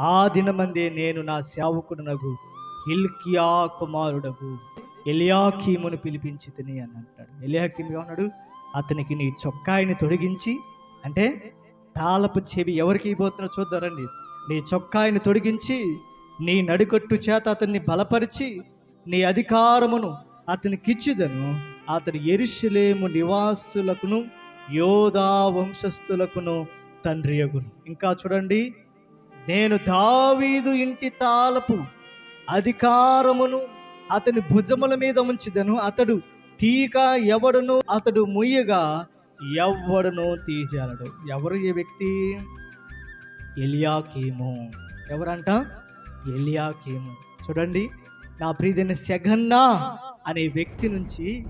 ఆ దినమందే నేను నా సేవకుడునగు హిల్కియా కుమారుడగు ఎలియాకీమును పిలిపించి తిని అని అంటాడు. ఎలియాకీము ఏమన్నాడు? అతనికి నీ చొక్కాయిని తొడిగించి, అంటే తాళపు చెవి ఎవరికి ఇవ్వబోతున్నా చూద్దారండి. నీ చొక్కాయిని తొడిగించి నీ నడికట్టు చేత అతన్ని బలపరిచి నీ అధికారమును అతనికిచ్చిదను. అతడు యెరూషలేము నివాసులకును యోధా వంశస్థులకును తండ్రి అగును. ఇంకా చూడండి, నేను దావీదు ఇంటి తాళపు అధికారమును అతని భుజముల మీద ఉంచిదను. అతడు తీక ఎవడును, అతడు ముయ్యగా ఎవడును తీయజాలడు. ఎవరు ఈ వ్యక్తి? ఎలియాకీము. ఎవరంట? ఎలియాకీము. చూడండి, నా ప్రియమైన సెగన్నా అనే వ్యక్తి నుంచి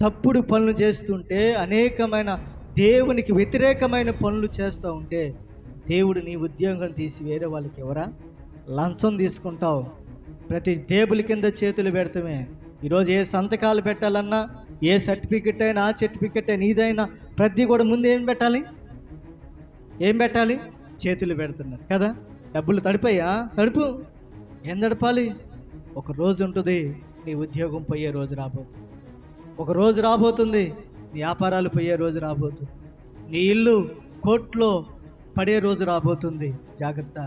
తప్పుడు పనులు చేస్తుంటే, అనేకమైన దేవునికి వ్యతిరేకమైన పనులు చేస్తూ ఉంటే, దేవుడు నీ ఉద్యోగం తీసి వేరే వాళ్ళకి ఎవరా? లంచం తీసుకుంటావు. ప్రతి టేబుల్ కింద చేతులు పెడతామే. ఈరోజు ఏ సంతకాలు పెట్టాలన్నా, ఏ సర్టిఫికెట్ అయినా, ఆ సర్టిఫికెట్ నీదైనా ప్రతి కూడా ముందు ఏం పెట్టాలి? చేతులు పెడుతున్నారు కదా. డబ్బులు తడిపోయా? తడుపు. ఏం తడపాలి? ఒక రోజు ఉంటుంది నీ ఉద్యోగం పోయే రోజు రాబోతుంది. ఒక రోజు రాబోతుంది నీ వ్యాపారాలు పోయే రోజు రాబోతుంది. నీ ఇల్లు కోర్టులో పడే రోజు రాబోతుంది. జాగ్రత్త.